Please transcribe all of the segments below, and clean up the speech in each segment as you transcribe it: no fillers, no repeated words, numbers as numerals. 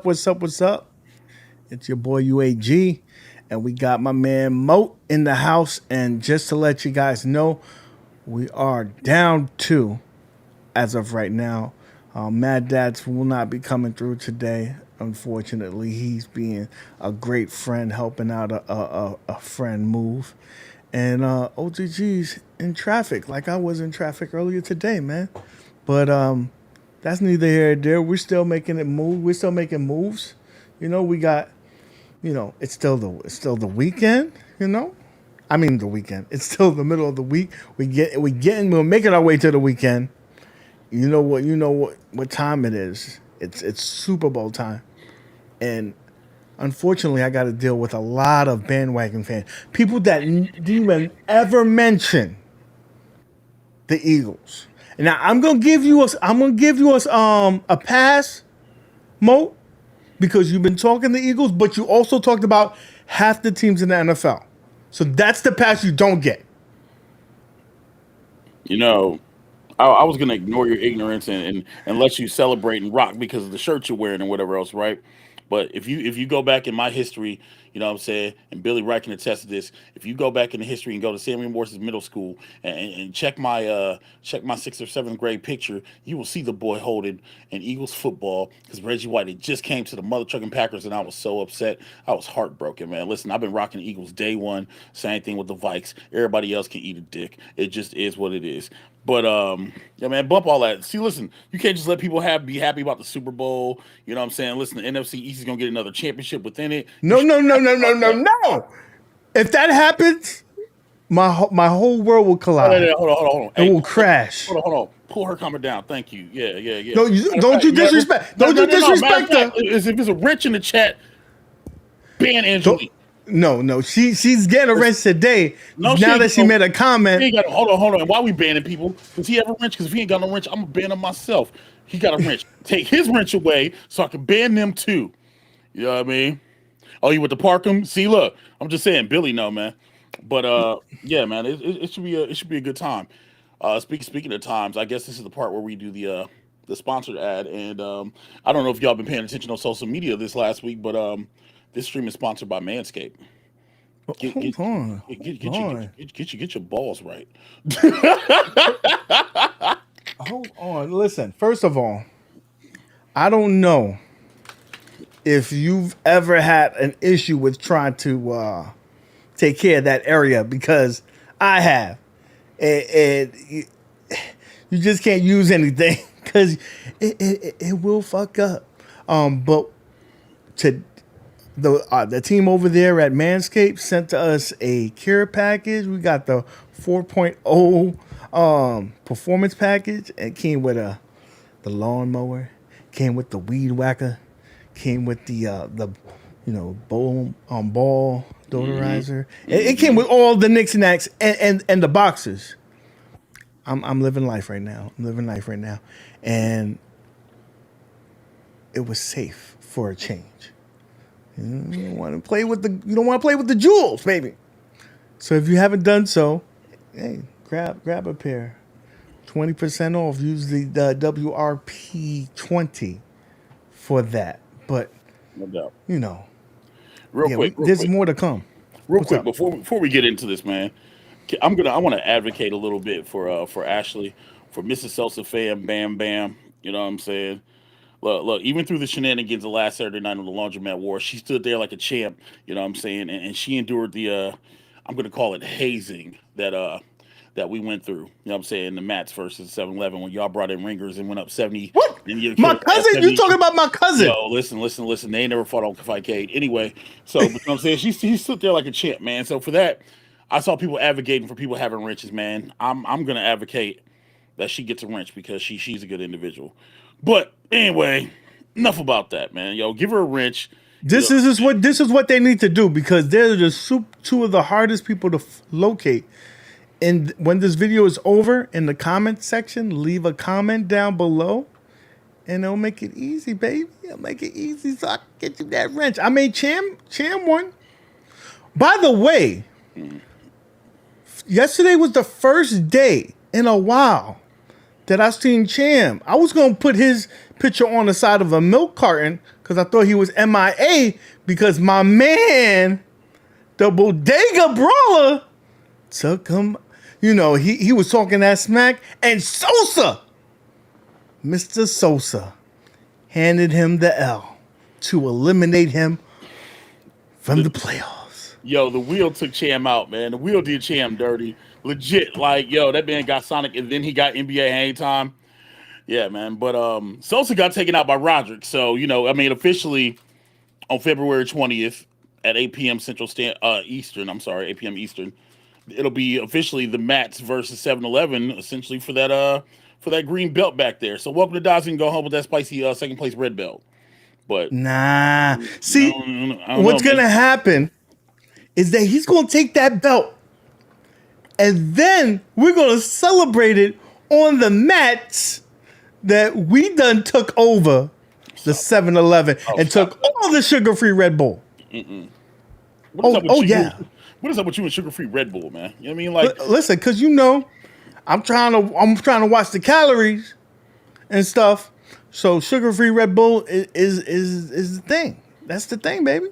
up? What's up? What's up? It's your boy UAG, and we got my man Moat in the house. And just to let you guys know, we are down two as of right now. MadDad will not be coming through today. Unfortunately, he's being a great friend, helping out a friend move. And OGG's in traffic, like I was in traffic earlier today, man. But that's neither here nor there. We're still making it move. We're still making moves. You know, we got, it's still the weekend. I mean the weekend. It's still the middle of the week. We're making our way to the weekend. You know what time it is. It's Super Bowl time, and unfortunately, I got to deal with a lot of bandwagon fans, people that didn't even ever mention the Eagles. And now I'm gonna give you a pass, Mo, because you've been talking the Eagles, but you also talked about half the teams in the NFL. So that's the pass you don't get. I was gonna ignore your ignorance and let you celebrate and rock because of the shirt you're wearing and whatever else, right? But if you go back in my history, you know what I'm saying, and Billy Wright can attest to this. If you go back in the history and go to Samuel Morse's middle school and check my 6th or 7th grade picture, you will see the boy holding an Eagles football because Reggie White had just came to the mother trucking Packers and I was so upset. I was heartbroken, man. Listen, I've been rocking the Eagles day one. Same thing with the Vikes. Everybody else can eat a dick. It just is what it is. But yeah, man, bump all that. See, listen, you can't just let people be happy about the Super Bowl. You know what I'm saying? Listen, the NFC East is gonna get another championship within it. No. If that happens, my whole world will collide. Hold on. It will crash. Hold on. Pull her comment down. Thank you. Yeah. No, don't you disrespect. Don't you disrespect her. If there's a wrench in the chat, ban Angelique. No. She's getting a wrench today. Now that she made a comment. Hold on. And why we banning people? Does he have a wrench? Because if he ain't got no wrench, I'm gonna ban him myself. He got a wrench. Take his wrench away so I can ban them too. You know what I mean? Oh, you with the Parkham? See, look, I'm just saying, Billy, no, man. But yeah, man, it should be a good time. Speaking of times, I guess this is the part where we do the sponsored ad, and I don't know if y'all been paying attention on social media this last week, but this stream is sponsored by Manscaped. Get your balls right. Hold on. Listen, first of all, I don't know if you've ever had an issue with trying to take care of that area, because I have. And you just can't use anything because it will fuck up. But the team over there at Manscaped sent to us a care package. We got the 4.0 performance package. It came with the lawnmower, came with the weed whacker, came with the ball deodorizer. It came with all the knicks and knacks and the boxes. I'm living life right now. And it was safe for a change. You don't want to play with the jewels, baby. So if you haven't done so, hey, grab a pair. 20% off. Use the WRP20 for that. But no doubt. Real quick, there's more to come. Real quick, before we get into this, man, I want to advocate a little bit for Ashley, for Mrs. Sosa fan, Bam Bam. You know what I'm saying? Look, even through the shenanigans the last Saturday night of the Laundromat War, she stood there like a champ. You know what I'm saying? And she endured the I'm going to call it hazing that we went through. You know what I'm saying? The Mats versus 7-Eleven when y'all brought in ringers and went up 70. What? My cousin? You talking about my cousin? Yo, listen. They ain't never fought on Fightcade. Anyway, so you know what I'm saying? She stood there like a champ, man. So for that, I saw people advocating for people having wrenches, man. I'm going to advocate that she gets a wrench because she's a good individual. But anyway, enough about that, man. Yo, give her a wrench. This is what they need to do, because they're the two of the hardest people to locate. And when this video is over, in the comment section, leave a comment down below, and it'll make it easy, baby. It'll make it easy so I can get you that wrench. I made Cham one. By the way, yesterday was the first day in a while that I seen Cham. I was going to put his picture on the side of a milk carton because I thought he was MIA because my man, the Bodega Brawler, took him. You know, he was talking that smack, and Sosa, Mr. Sosa, handed him the L to eliminate him from the playoffs. Yo, the wheel took Cham out, man. The wheel did Cham dirty. Legit, like, yo, that man got Sonic, and then he got NBA hang time. Yeah, man. But Sosa got taken out by Roderick. So, you know, I mean, officially on February 20th at 8 p.m. Eastern, 8 p.m. Eastern, it'll be officially the Mats versus 7-Eleven, essentially for that green belt back there. So welcome to Dodge and go home with that spicy second place red belt. But nah, see, what's going to happen is that he's going to take that belt, and then we're going to celebrate it on the mats that we done took over the 7-Eleven and took all the sugar-free Red Bull. What is up with you and sugar-free Red Bull, man? You know what I mean? Like, listen, because you know, I'm trying to watch the calories and stuff. So sugar-free Red Bull is the thing. That's the thing, baby.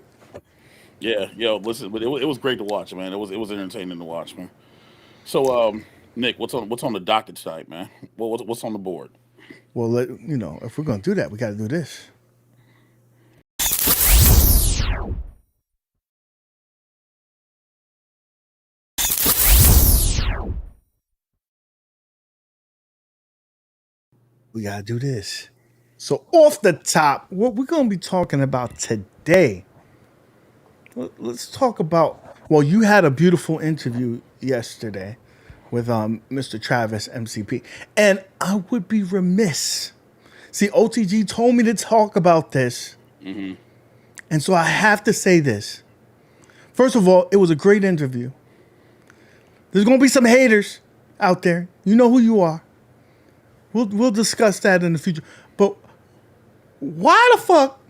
Yeah, yo, listen, but it was great to watch, man. It was entertaining to watch, man. So, Nick, what's on the docket tonight, man? What's on the board? Well, if we're gonna do that, we got to do this. We got to do this. So off the top, what we're going to be talking about today, let's talk about, well, you had a beautiful interview yesterday with Mr. Travis MCP. And I would be remiss. See, OTG told me to talk about this. Mm-hmm. And so I have to say this. First of all, it was a great interview. There's going to be some haters out there. You know who you are. We'll discuss that in the future. But why the fuck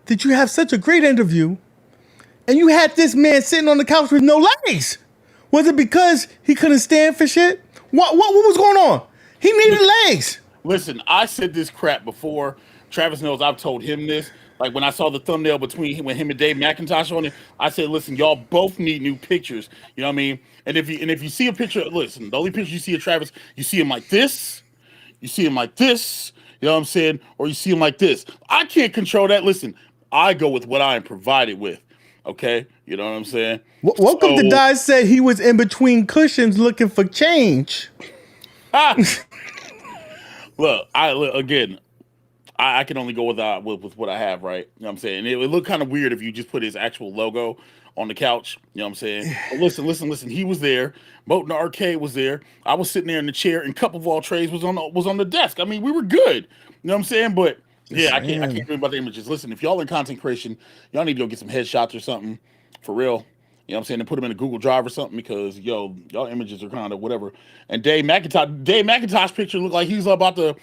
did you have such a great interview and you had this man sitting on the couch with no legs? Was it because he couldn't stand for shit? What was going on? He needed legs. Listen, I said this crap before. Travis knows I've told him this. Like when I saw the thumbnail between him and Dave McIntosh on it, I said, listen, y'all both need new pictures. You know what I mean? And if you see a picture, listen, the only picture you see of Travis, you see him like this. You see him like this, you know what I'm saying? Or you see him like this. I can't control that. Listen, I go with what I am provided with. Okay? You know what I'm saying? Welcome to Dodge said he was in between cushions looking for change. Look, I can only go with what I have, right? You know what I'm saying? It would look kind of weird if you just put his actual logo on the couch. You know what I'm saying? But listen. He was there. Moat in the arcade was there. I was sitting there in the chair, and Cup of All Trades was on the desk. I mean, we were good. You know what I'm saying? But yeah, I can't remember about the images. Listen, if y'all in content creation, y'all need to go get some headshots or something for real. You know what I'm saying? And put them in a Google Drive or something because, y'all images are kind of whatever. And Dave McIntosh picture looked like he was about to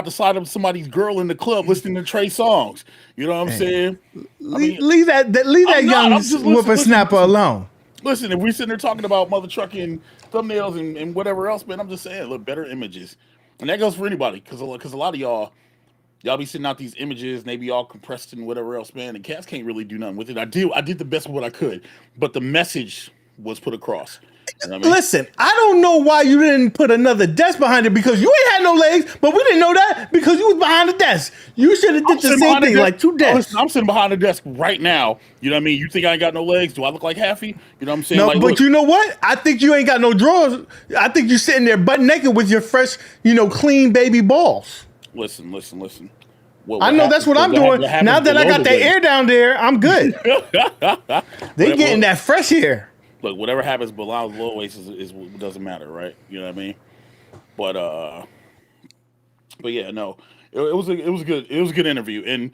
slide up somebody's girl in the club listening to Trey songs. You know what I'm saying? Leave that young whippersnapper alone. Listen, if we sitting there talking about mother trucking thumbnails and whatever else, man, I'm just saying, look, better images. And that goes for anybody because a lot of y'all be sending out these images, maybe all compressed and whatever else, man. And cats can't really do nothing with it. I did the best of what I could, but the message was put across. You know what I mean? Listen, I don't know why you didn't put another desk behind it because you ain't had no legs, but we didn't know that because you was behind the desk. You should have did the same thing, like two desks. I'm sitting behind the desk right now. You know what I mean? You think I ain't got no legs? Do I look like Happy? You know what I'm saying? No, like, but look, you know what? I think you ain't got no drawers. I think you're sitting there butt naked with your fresh, clean baby balls. Listen. I know that's what I'm doing. Now that I got that air down there, I'm good. They getting that fresh air. Look, whatever happens below the low waist is doesn't matter, right? You know what I mean? But yeah, no, it was a good interview. And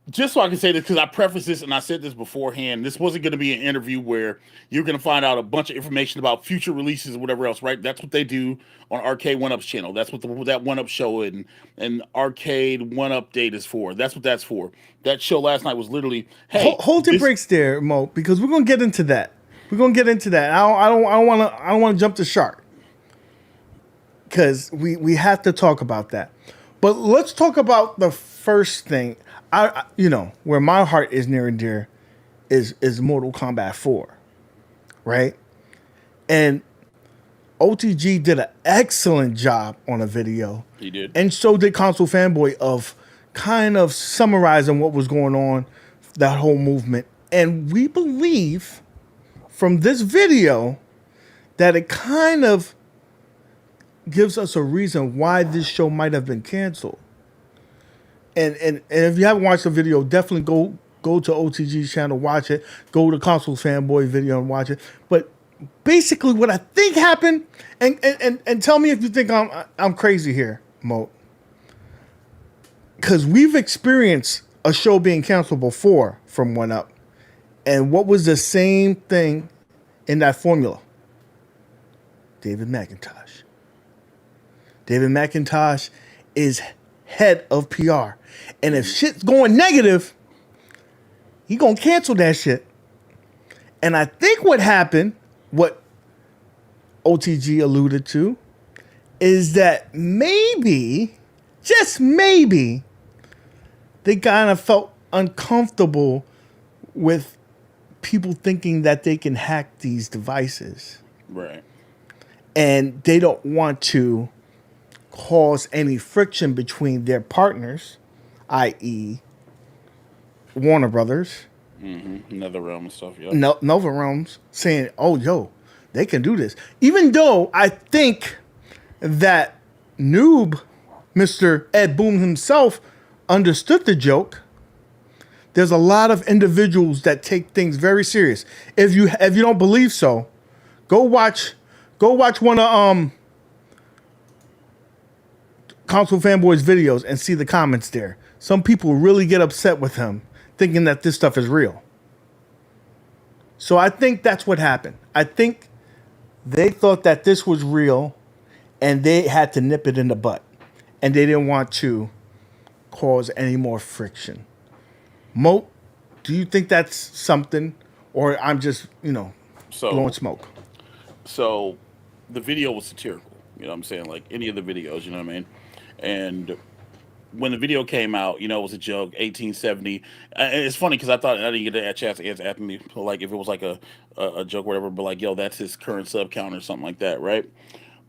just so I can say this, because I prefaced this and I said this beforehand, this wasn't going to be an interview where you're going to find out a bunch of information about future releases or whatever else, right? That's what they do on Arcade1up's channel. That's what that 1UP show and Arcade1up date is for. That's what that's for. That show last night was literally, hey, hold your brakes there, Mo, because we're going to get into that. I don't want to jump the shark because we have to talk about that. But let's talk about the first thing. you know, where my heart is near and dear is Mortal Kombat 4, right? And OTG did an excellent job on a video. He did. And so did Console Fanboy of kind of summarizing what was going on, that whole movement. And we believe from this video that it kind of gives us a reason why this show might have been canceled. And if you haven't watched the video, definitely go to OTG's channel, watch it. Go to Console Fanboy video and watch it. But basically, what I think happened, and tell me if you think I'm crazy here, Mo, because we've experienced a show being canceled before from 1UP, and what was the same thing in that formula? David McIntosh. David McIntosh is head of PR, and if shit's going negative, he gonna cancel that shit. And I think what happened, what OTG alluded to, is that maybe, just maybe, they kind of felt uncomfortable with people thinking that they can hack these devices. Right. And they don't want to cause any friction between their partners, i.e. Warner Brothers, NetherRealm and stuff, yeah. Nova Realms, saying, oh, yo, they can do this. Even though I think that Noob, Mr. Ed Boon himself, understood the joke, there's a lot of individuals that take things very serious. If you don't believe so, go watch one of Console Fanboy's videos and see the comments there. Some people really get upset with him, thinking that this stuff is real. So I think that's what happened. I think they thought that this was real, and they had to nip it in the butt, and they didn't want to cause any more friction. Mo, do you think that's something, or I'm just, blowing smoke? So the video was satirical, you know what I'm saying? Like any of the videos, you know what I mean? And when the video came out, it was a joke, 1870. And it's funny because I thought I didn't get a chance to answer Anthony, like if it was like a joke or whatever, but like, yo, that's his current sub count or something like that, right?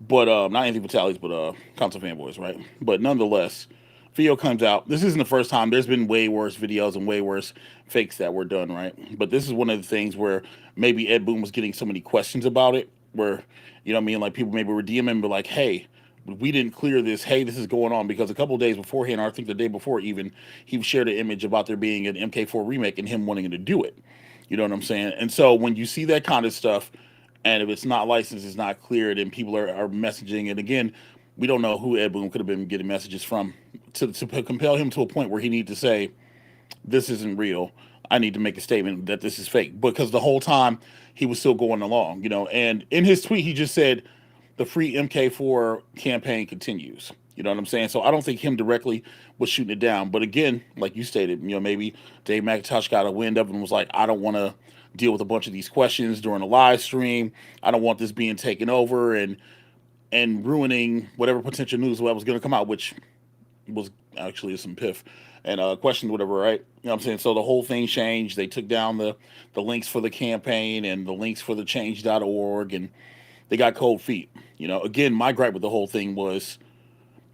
But not Anthony Vitale's, but Console Fanboys, right? But nonetheless, video comes out. This isn't the first time. There's been way worse videos and way worse fakes that were done, right? But this is one of the things where maybe Ed Boon was getting so many questions about it, where, you know what I mean, like people maybe were DMing and be like, hey, we didn't clear this. Hey, this is going on, because a couple of days beforehand, or I think the day before even, he shared an image about there being an MK4 remake and him wanting to do it. You know what I'm saying? And so when you see that kind of stuff, and if it's not licensed, it's not cleared, and people are messaging, and again, we don't know who Ed Boon could have been getting messages from to compel him to a point where he needs to say, this isn't real. I need to make a statement that this is fake, because the whole time he was still going along, and in his tweet, he just said, the free MK4 campaign continues. You know what I'm saying? So I don't think him directly was shooting it down. But again, like you stated, maybe Dave McIntosh got a wind up and was like, I don't want to deal with a bunch of these questions during a live stream. I don't want this being taken over and ruining whatever potential news that was going to come out, which was actually some piff and questions, whatever, right? You know what I'm saying? So the whole thing changed. They took down the links for the campaign and the links for the change.org, and they got cold feet. Again, my gripe with the whole thing was,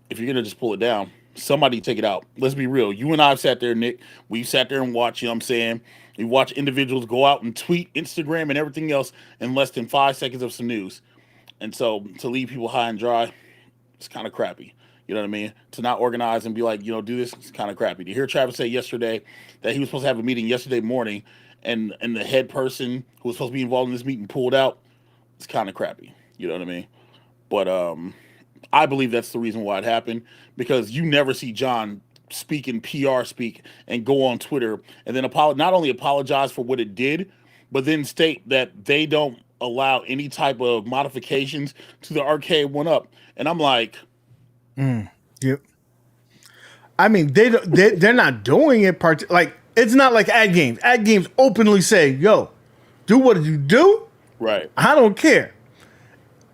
if you're going to just pull it down, somebody take it out. Let's be real. You and I have sat there, Nick. We've sat there and watched, you know what I'm saying? We watch individuals go out and tweet, Instagram, and everything else in less than 5 seconds of some news. And so to leave people high and dry, it's kind of crappy. You know what I mean? To not organize and be like, do this, it's kind of crappy. To hear Travis say yesterday that he was supposed to have a meeting yesterday morning, and the head person who was supposed to be involved in this meeting pulled out, it's kind of crappy. You know what I mean? But I believe that's the reason why it happened, because you never see John speak in PR speak and go on Twitter and then not only apologize for what it did, but then state that they don't allow any type of modifications to the Arcade1up. And I'm like, yep. I mean, they're not doing it like, it's not like ad games. Ad games openly say, yo, do what you do. Right. I don't care.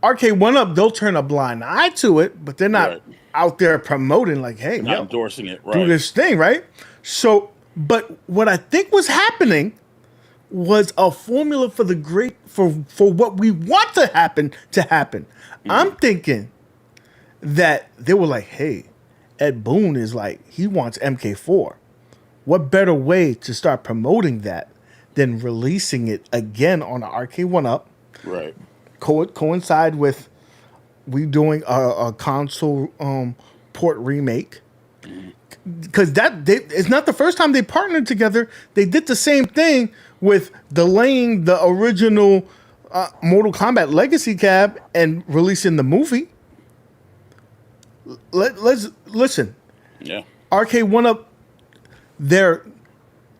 Arcade1up, they'll turn a blind eye to it, but they're not out there promoting like, hey, not endorsing it, right? Do this thing, right? So, but what I think was happening was a formula for the great for what we want to happen to happen. I'm thinking that they were like, hey, Ed Boon is like, he wants MK4. What better way to start promoting that than releasing it again on the Arcade1up? Right. Coincide with we doing a console port remake. Because it's not the first time they partnered together. They did the same thing with delaying the original Mortal Kombat Legacy cab and releasing the movie. Let's listen. Yeah. Arcade1up, they're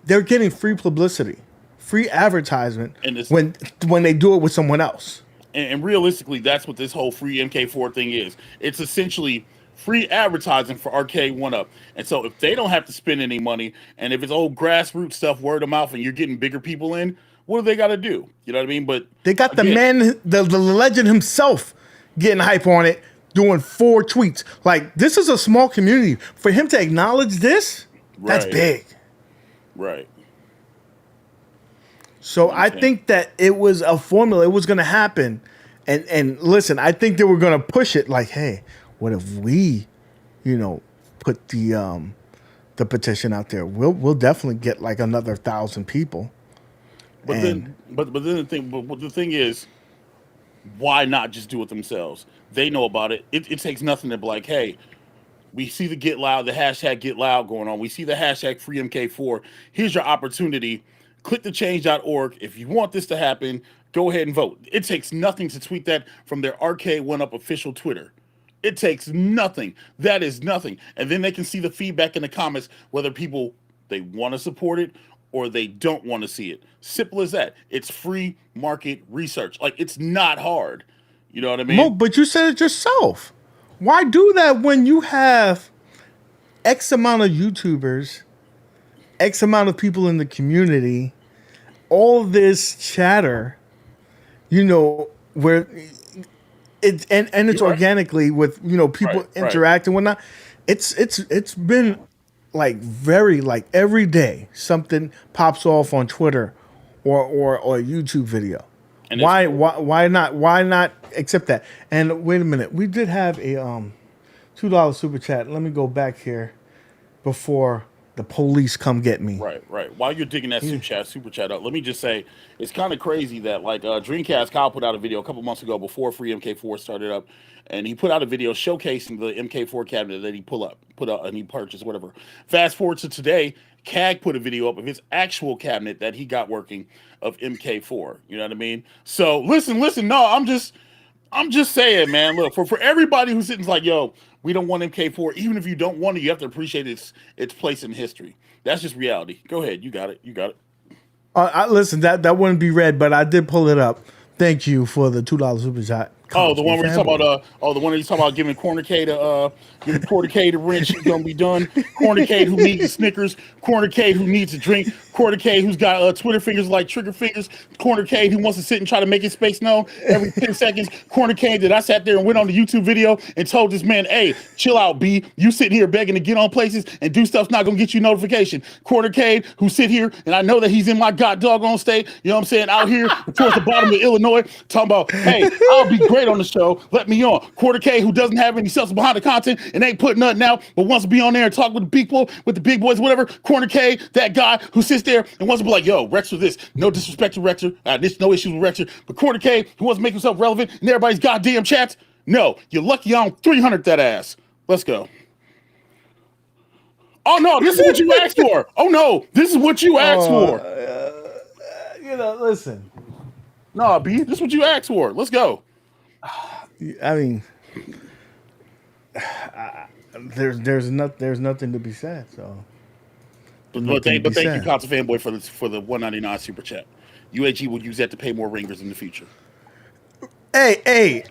getting free publicity, free advertisement when they do it with someone else. And realistically, that's what this whole free MK4 thing is. It's essentially free advertising for Arcade1up. And so if they don't have to spend any money, and if it's old grassroots stuff, word of mouth, and you're getting bigger people in, what do they got to do? You know what I mean? But they got the man, the legend himself getting hype on it, doing 4 tweets. Like, this is a small community. For him to acknowledge this, that's big. Right. So I think that it was a formula. It was going to happen. And listen, I think they were going to push it like, hey, what if we, put the petition out there? We'll definitely get like another 1,000 people. But then the thing is, why not just do it themselves? They know about it. It takes nothing to be like, hey, we see the Get Loud, the hashtag Get Loud going on. We see the hashtag Free MK4. Here's your opportunity. Click the change.org. If you want this to happen, go ahead and vote. It takes nothing to tweet that from their Arcade1up official Twitter. It takes nothing. That is nothing. And then they can see the feedback in the comments, whether people, they want to support it or they don't want to see it. Simple as that. It's free market research. Like, it's not hard. You know what I mean? Mo, but you said it yourself. Why do that when you have X amount of YouTubers, X amount of people in the community, all this chatter, where it's and it's organically with people interact and whatnot. It's been like very like every day something pops off on Twitter or a YouTube video. And why not accept that? And wait a minute, we did have a $2 super chat. Let me go back here before the police come get me. Right. While you're digging that super chat up, let me just say it's kind of crazy that like Dreamcast Kyle put out a video a couple months ago before Free MK4 started up, and he put out a video showcasing the MK4 cabinet that he put up and he purchased, whatever. Fast forward to today, CAG put a video up of his actual cabinet that he got working of MK4. You know what I mean? So listen. No, I'm just saying, man. Look, for everybody who's sitting like, yo, we don't want MK4. Even if you don't want it, you have to appreciate its place in history. That's just reality. Go ahead, you got it. Listen, that wouldn't be read, but I did pull it up. Thank you for the $2 super chat. Oh, the one where you talk about the one where you talk about giving Corner K the wrench. He's gonna be done. Corner K who needs a Snickers. Corner K who needs a drink. Corner K who's got Twitter fingers like trigger fingers. Corner K who wants to sit and try to make his space known every 10 seconds. Corner K that I sat there and went on the YouTube video and told this man, hey, chill out, B. You sitting here begging to get on places and do stuff's not gonna get you notification. Corner K who sit here and I know that he's in my god doggone state. You know what I'm saying? Out here towards the bottom of Illinois, talking about, hey, I'll be great on the show. Let me on. Quarter K who doesn't have any substance behind the content and ain't putting nothing out, but wants to be on there and talk with the big boys, whatever. Corner K, that guy who sits there and wants to be like, yo, Rexter this. No disrespect to Rexter. There's no issues with Rexter. But Corner K who wants to make himself relevant in everybody's goddamn chats. No, you're lucky I don't 300 that ass. Let's go. Oh no, this is what you asked for. Oh no, this is what you asked for. Listen. No, B, this is what you asked for. Let's go. I mean, there's nothing to be said. So, but thank you, Constant Fanboy, for the $1.99 super chat. UAG will use that to pay more ringers in the future. Hey,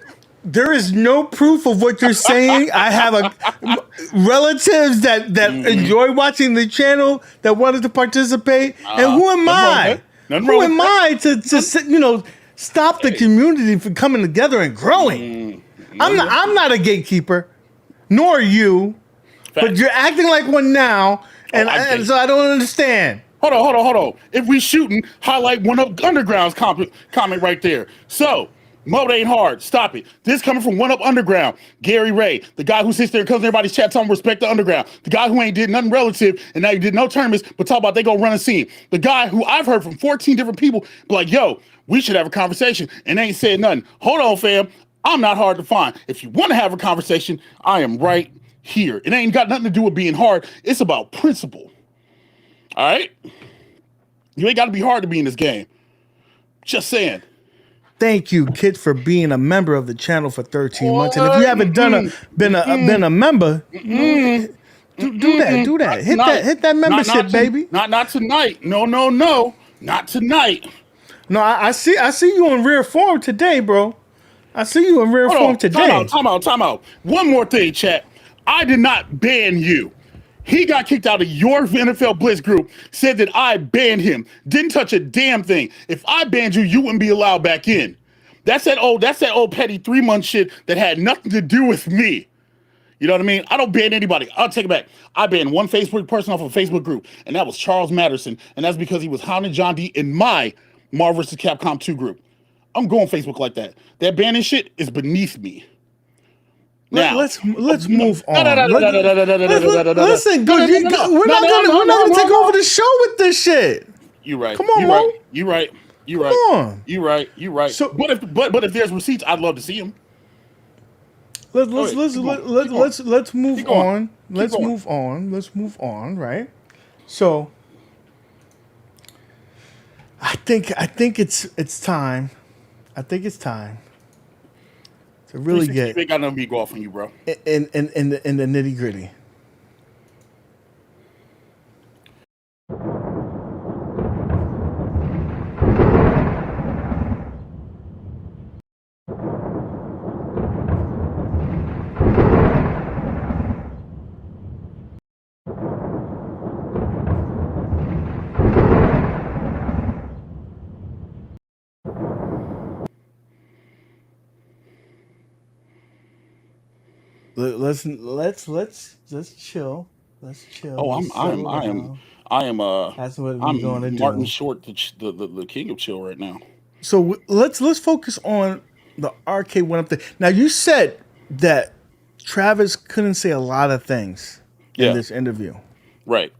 there is no proof of what you're saying. I have relatives that enjoy watching the channel that wanted to participate, and who am I? Who am I to stop the community from coming together and growing? I'm not a gatekeeper, nor are you. But you're acting like one now, Oh, And, I get and it. so I don't understand. Hold on. If we shooting, highlight One Up Underground's comment right there. So, mode ain't hard. Stop it. This coming from One Up Underground. Gary Ray, the guy who sits there and comes in everybody's chat telling respect the underground. The guy who ain't did nothing relative and now he did no tournaments, but talk about they gonna run a scene. The guy who I've heard from 14 different people be like, yo, we should have a conversation and they ain't said nothing. Hold on, fam. I'm not hard to find. If you want to have a conversation, I am right here. It ain't got nothing to do with being hard. It's about principle. All right? You ain't got to be hard to be in this game. Just saying. Thank you, Kit, for being a member of the channel for 13 months. And if you haven't been a member, do that. Hit that membership, baby. Not tonight. No. Not tonight. No, I see you in rare form today, bro. I see you in rare form today. Time out. One more thing, chat. I did not ban you. He got kicked out of your NFL Blitz group, said that I banned him, didn't touch a damn thing. If I banned you, you wouldn't be allowed back in. That's that old petty 3-month shit that had nothing to do with me. You know what I mean? I don't ban anybody. I'll take it back. I banned one Facebook person off a Facebook group, and that was Charles Matterson, and that's because he was hounding John D in my Marvel vs. Capcom 2 group. I'm going Facebook like that. That banning shit is beneath me. Now, let's move on. Listen, we're not gonna take over the show with this shit. You right. Come on, Mo. You right. Come on. You right. So, but if there's receipts, I'd love to see them. Let's move on. Let's move on. Right. So, I think it's time. To really get. You ain't got nothing to go off on you, bro. In the nitty gritty. Let's just chill. Let's chill. Oh, I am That's what we're going to do. Martin Short, the king of chill right now. So let's focus on the Arcade1up thing. Now you said that Travis couldn't say a lot of things in this interview, right?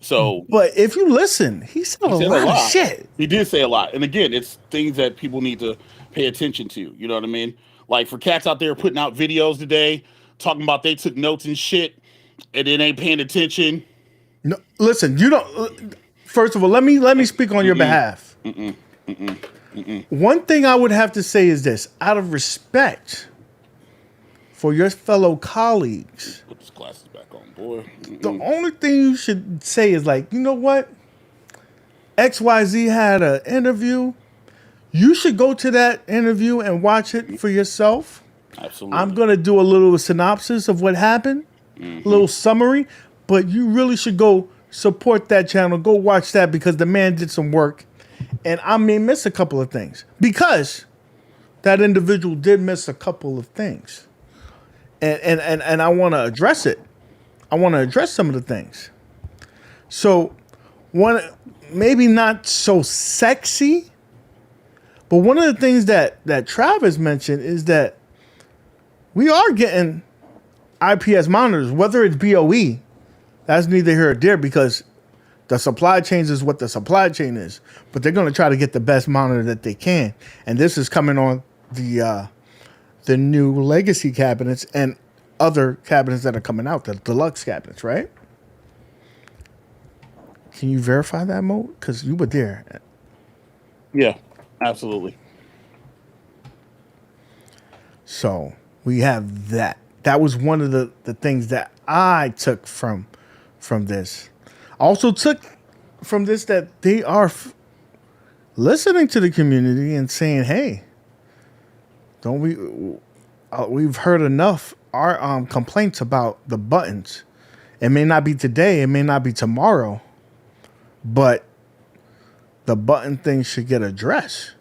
So, but if you listen, he said a lot of shit. He did say a lot, and again, it's things that people need to pay attention to. You know what I mean? Like for cats out there putting out videos today, talking about they took notes and shit, and then ain't paying attention. No, listen, you don't. First of all, let me speak on your behalf. One thing I would have to say is this: out of respect for your fellow colleagues, put his glasses back on, boy. The only thing you should say is like, you know what? XYZ had an interview. You should go to that interview and watch it for yourself. Absolutely. I'm going to do a little synopsis of what happened, a little summary, but you really should go support that channel. Go watch that because the man did some work. And I may miss a couple of things because that individual did miss a couple of things. And I want to address it. I want to address some of the things. So one, maybe not so sexy, but one of the things that Travis mentioned is that we are getting IPS monitors, whether it's BOE. That's neither here or there because the supply chain is what the supply chain is. But they're going to try to get the best monitor that they can. And this is coming on the new legacy cabinets and other cabinets that are coming out, the deluxe cabinets, right? Can you verify that, Mo? Because you were there. Yeah, absolutely. So we have that. That was one of the things that I took from this. I also took from this that they are listening to the community and saying, hey, don't we've heard enough our complaints about the buttons. It may not be today, it may not be tomorrow, but the button thing should get addressed.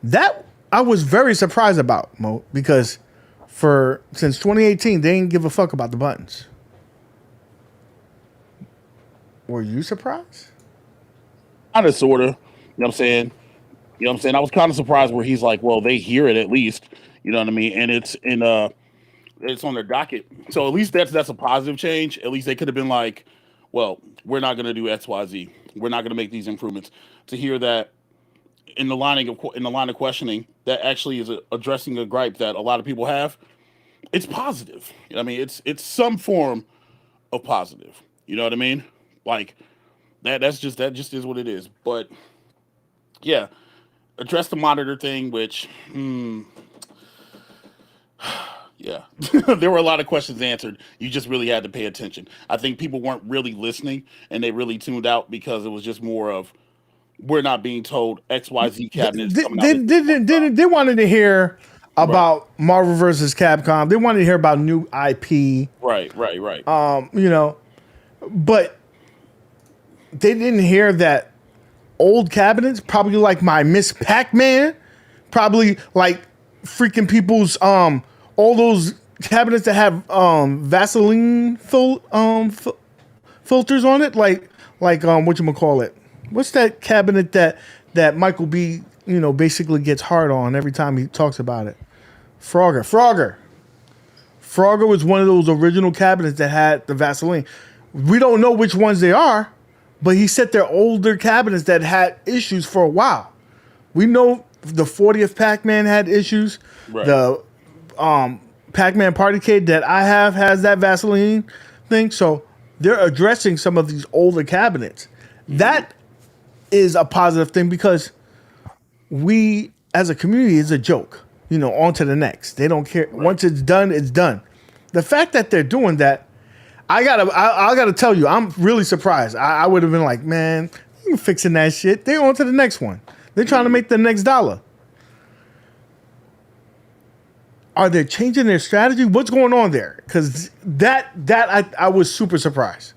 That I was very surprised about, Mo, because since 2018, they didn't give a fuck about the buttons. Were you surprised? Kind of, sort of. You know what I'm saying? You know what I'm saying? I was kind of surprised where he's like, well, they hear it at least. You know what I mean? And it's on their docket. So at least that's a positive change. At least they could have been like, well, we're not going to do X, Y, Z. We're not going to make these improvements. To hear that in the line of questioning, that actually is addressing a gripe that a lot of people have. It's positive. You know what I mean? It's some form of positive. You know what I mean? Like that just is what it is. But yeah, address the monitor thing, which yeah, there were a lot of questions answered. You just really had to pay attention. I think people weren't really listening and they really tuned out because it was just more of we're not being told XYZ cabinet is coming out. They wanted to hear Right, about Marvel versus Capcom. They wanted to hear about new IP. right. You know, but they didn't hear that old cabinets, probably like my Miss Pac-Man, probably like freaking people's all those cabinets that have Vaseline filters on it, like whatchamacallit. What's that cabinet that Michael B, basically gets hard on every time he talks about it? Frogger was one of those original cabinets that had the Vaseline. We don't know which ones they are, but he said they're older cabinets that had issues for a while. We know the 40th Pac-Man had issues. Right. The Pac-Man Party Cade that I have has that Vaseline thing. So they're addressing some of these older cabinets. That is a positive thing because we, as a community, is a joke. On to the next. They don't care. Right. Once it's done, it's done. The fact that they're doing that, I gotta tell you, I'm really surprised. I would have been like, man, you fixing that shit. They're on to the next one. They're trying to make the next dollar. Are they changing their strategy? What's going on there? Because I was super surprised.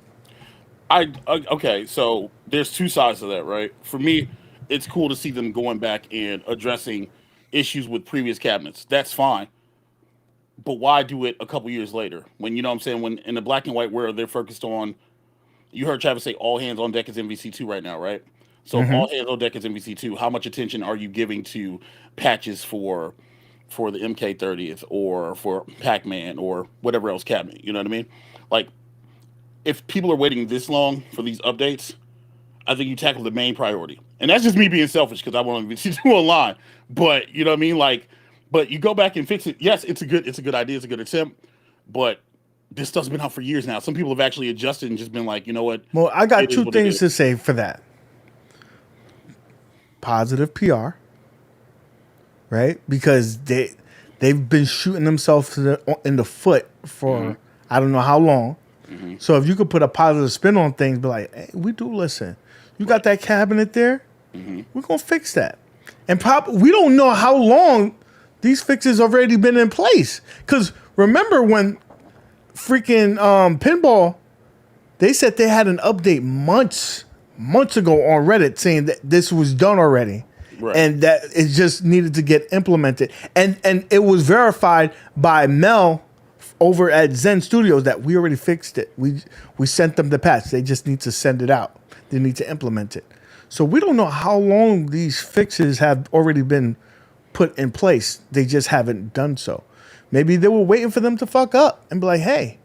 Okay, so there's two sides to that, right? For me, it's cool to see them going back and addressing issues with previous cabinets. That's fine. But why do it a couple years later? When, you know what I'm saying, when in the black and white where they're focused on, you heard Travis say all hands on deck is MVC2 right now, right? So if all hands on deck is MVC2, how much attention are you giving to patches for the MK30th or for Pac-Man or whatever else cabinet? You know what I mean? Like, if people are waiting this long for these updates, I think you tackle the main priority. And that's just me being selfish because I want to do online. But you know what I mean? Like, but you go back and fix it. Yes, it's a good idea, it's a good attempt. But this stuff's been out for years now. Some people have actually adjusted and just been like, you know what? Well, I got two things to say for that. Positive PR, right? Because they've been shooting themselves in the foot for I don't know how long. So if you could put a positive spin on things, be like, hey, we do listen. You got that cabinet there? We're going to fix that. And we don't know how long these fixes already been in place. Because remember when freaking Pinball, they said they had an update months ago on Reddit saying that this was done already. Right. And that it just needed to get implemented. And it was verified by Mel over at Zen Studios that we already fixed it. We sent them the patch. They just need to send it out. They need to implement it. So we don't know how long these fixes have already been put in place. They just haven't done so. Maybe they were waiting for them to fuck up and be like, hey,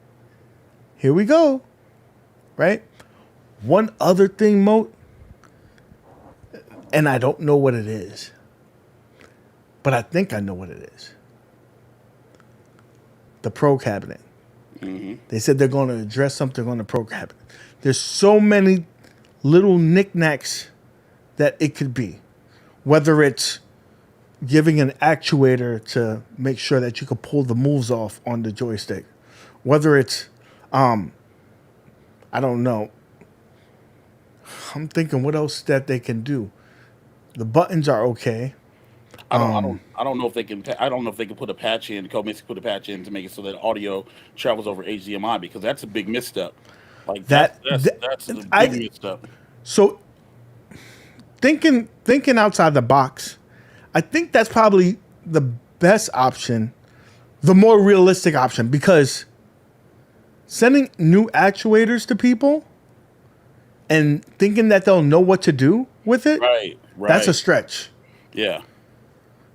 here we go. Right? One other thing, Moat, and I don't know what it is, but I think I know what it is. The Pro Cabinet. They said they're going to address something on the Pro Cabinet. There's so many little knickknacks that it could be. Whether it's giving an actuator to make sure that you can pull the moves off on the joystick. Whether it's, I don't know. I'm thinking what else that they can do. The buttons are okay. I don't know if they can. I don't know if they can put a patch in. Comics put a patch in to make it so that audio travels over HDMI because that's a big misstep. Like that's a big misstep. So thinking outside the box, I think that's probably the best option, the more realistic option, because sending new actuators to people, and thinking that they'll know what to do with it, Right. that's a Right. stretch. Yeah.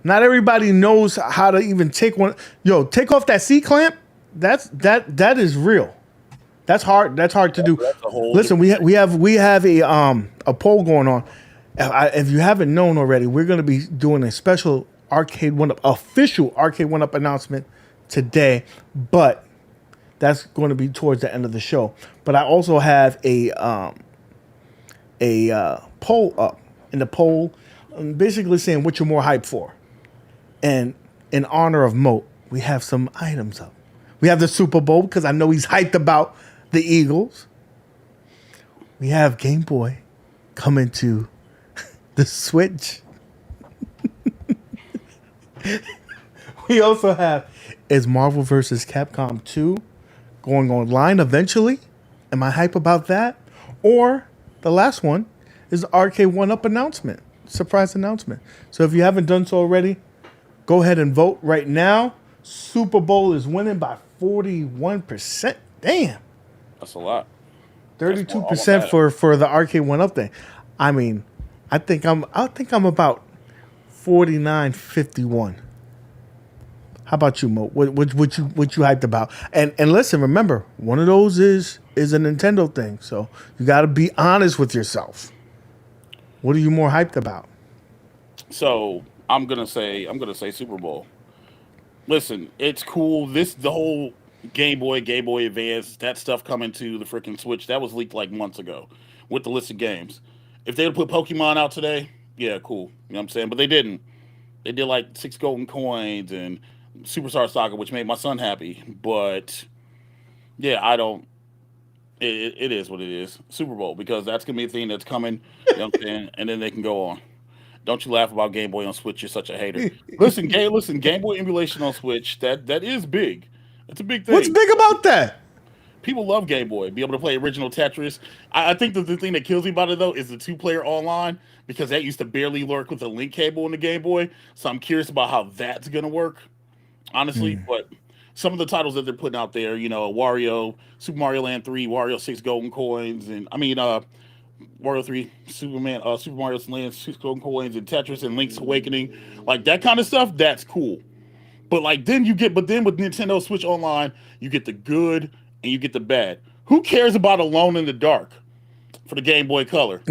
Not everybody knows how to even take one. Yo, take off that C clamp. That is real. That's hard. That's hard to do. That's a whole Listen, different we have a poll going on. If you haven't known already, we're going to be doing a special Arcade1up official Arcade1up announcement today, but that's going to be towards the end of the show. But I also have a poll up, in the poll, basically saying what you're more hyped for. And in honor of Moat, we have some items up. We have the Super Bowl because I know he's hyped about the Eagles. We have Game Boy coming to the Switch. We also have, is Marvel vs. Capcom 2 going online eventually? Am I hype about that? Or the last one is the Arcade1up announcement, surprise announcement. So if you haven't done so already, go ahead and vote right now. Super Bowl is winning by 41%. Damn. That's a lot. 32% for the Arcade1up thing. I mean, I think I'm about 49-51. How about you, Mo? What you hyped about? And listen, remember, one of those is a Nintendo thing. So you got to be honest with yourself. What are you more hyped about? So I'm gonna say Super Bowl. Listen, it's cool. The whole Game Boy Advance, that stuff coming to the freaking Switch, that was leaked like months ago with the list of games. If they would put Pokemon out today, yeah, cool. You know what I'm saying? But they didn't. They did like 6 golden coins and Superstar Saga, which made my son happy. But yeah, I don't. It is what it is. Super Bowl, because that's gonna be a thing that's coming. You know what I'm saying? And then they can go on. Don't you laugh about Game Boy on Switch? You're such a hater. Listen, Game Boy emulation on Switch, that is big. That's a big thing. What's big about that? People love Game Boy. Be able to play original Tetris. I think that the thing that kills me about it though is the 2-player online, because that used to barely work with the link cable in the Game Boy. So I'm curious about how that's gonna work, honestly. But some of the titles that they're putting out there, Wario, Super Mario Land 3, Wario 6 golden coins, and Wario 3, Super Mario Land 6 golden coins, and Tetris and Link's Awakening, like that kind of stuff. That's cool. But then with Nintendo Switch Online, you get the good and you get the bad. Who cares about Alone in the Dark for the Game Boy Color?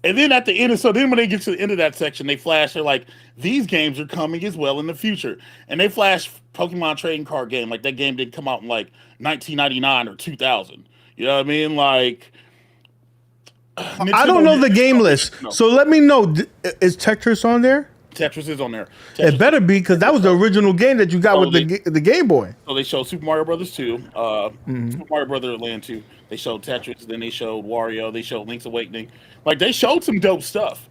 And then at the end, then when they get to the end of that section, they flash, they're like, these games are coming as well in the future. And they flash Pokemon trading card game, like that game didn't come out in like 1999 or 2000. You know what I mean? Like, I don't know the game list, so let me know. Is Tetris on there? Tetris is on there. It better be, because that was the original game that you got with the Game Boy. So they showed Super Mario Brothers 2, Super Mario Brothers Land 2. They showed Tetris, then they showed Wario, they showed Link's Awakening. Like, they showed some dope stuff.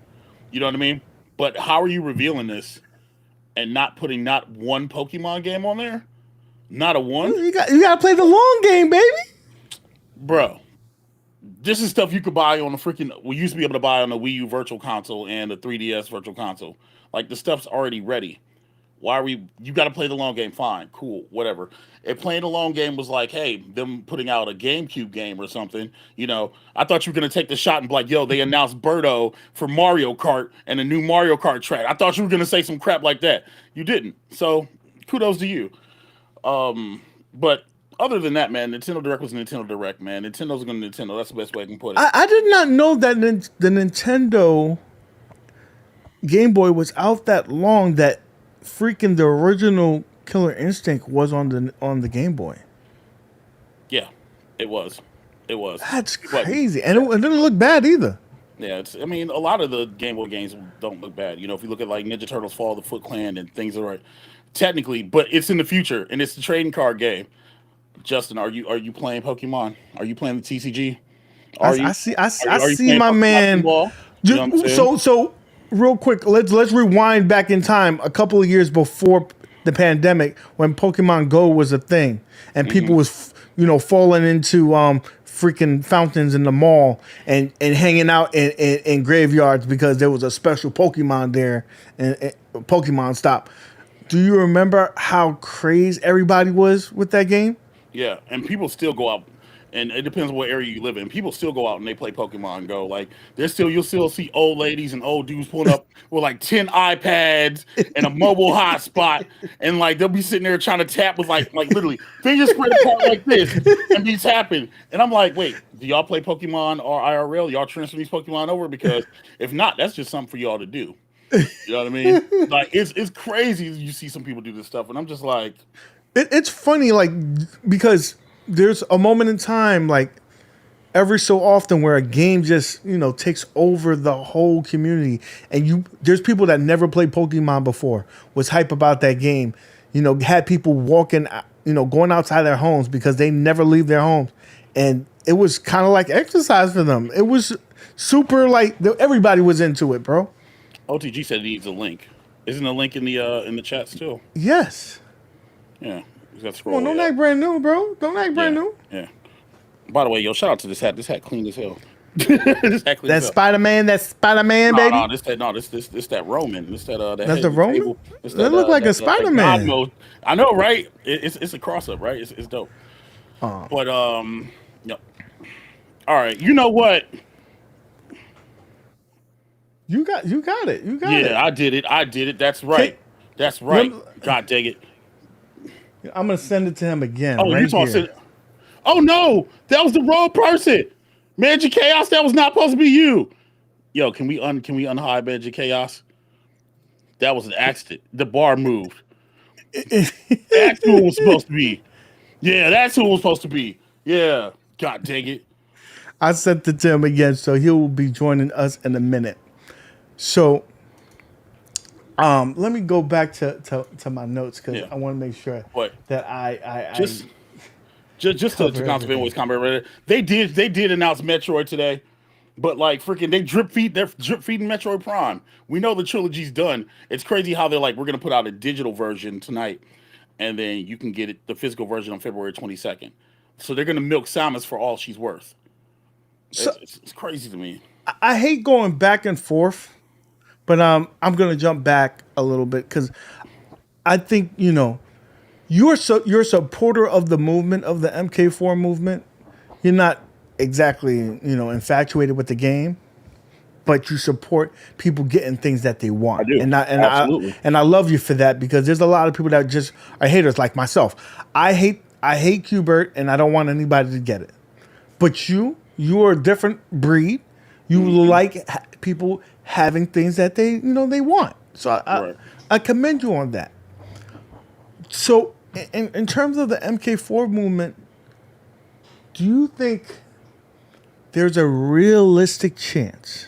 You know what I mean? But how are you revealing this and not putting not one Pokemon game on there? Not a one? You got to play the long game, baby. Bro, this is stuff you could buy on we used to be able to buy on the Wii U Virtual Console and the 3DS Virtual Console. Like, the stuff's already ready. You got to play the long game. Fine, cool, whatever. If playing the long game was like, hey, them putting out a GameCube game or something, I thought you were going to take the shot and be like, yo, they announced Birdo for Mario Kart and a new Mario Kart track. I thought you were going to say some crap like that. You didn't. So, kudos to you. But other than that, man, Nintendo Direct was Nintendo Direct, man. Nintendo's going to Nintendo. That's the best way I can put it. I did not know that the Nintendo Game Boy was out that long, that freaking the original Killer Instinct was on the Game Boy. Yeah, it was. That's crazy. And it didn't look bad either. Yeah, a lot of the Game Boy games don't look bad. If you look at like Ninja Turtles Fall of the Foot Clan and things are right. Technically, but it's in the future and it's the trading card game. Justin, are you playing Pokemon? Are you playing the TCG? I see my man. So real quick, let's rewind back in time a couple of years before the pandemic, when Pokemon Go was a thing and people was falling into freaking fountains in the mall and hanging out in graveyards because there was a special Pokemon there and Pokemon stop. Do you remember how crazy everybody was with that game? Yeah, and people still go out. and it depends on what area you live in. People still go out and they play Pokemon Go. Like you'll still see old ladies and old dudes pulling up with like 10 iPads and a mobile hotspot, and like they'll be sitting there trying to tap with like literally fingers spread apart like this and be tapping. And I'm like, wait, do y'all play Pokemon or IRL? Y'all transfer these Pokemon over? Because if not, that's just something for y'all to do. You know what I mean? Like it's crazy. You see some people do this stuff, and I'm just like, it's funny, like, because there's a moment in time, like every so often, where a game just takes over the whole community, and there's people that never played Pokemon before, was hype about that game, had people walking, going outside their homes because they never leave their homes, and it was kind of like exercise for them. It was super, like, everybody was into it, bro. OTG said he needs a link. Isn't a link in the chat still? Yes. Yeah. You got to Come scroll on, don't way up. act brand new, bro. Don't act brand new. Yeah. By the way, yo, shout out to this hat. This hat clean as hell. This hat clean as That's hell. Spider-Man. That's Spider-Man, baby. No, this that Roman. This that That's the Roman. table. This That look like a Spider-Man. I know, right? It's a cross up, right? It's dope. Oh. But yep. All right, you know what? You got it. You got it. Yeah, I did it. That's right. That's right. God dang it. I'm gonna send it to him again. Oh, right you talking? here. Oh no, that was the wrong person. Magic Chaos, that was not supposed to be you. Yo, can we unhide Magic Chaos? That was an accident. The bar moved. That's who it was supposed to be. Yeah, that's who it was supposed to be. Yeah. God dang it. I sent it to him again, so he will be joining us in a minute. So, let me go back to my notes because I want to make sure that I just to consummate voice combat. They did announce Metroid today, but like freaking they're drip feeding Metroid Prime. We know the trilogy's done. It's crazy how they're like, we're gonna put out a digital version tonight, and then you can get the physical version on February 22nd. So they're gonna milk Samus for all she's worth. It's crazy to me. I hate going back and forth, but I'm gonna jump back a little bit because I think you're a supporter of the movement, of the MK4 movement. You're not exactly infatuated with the game, but you support people getting things that they want. I do. Absolutely. I love you for that because there's a lot of people that just are haters like myself. I hate Qbert and I don't want anybody to get it. But you are a different breed. You like people having things that they want. So I commend you on that. So in terms of the MK4 movement, do you think there's a realistic chance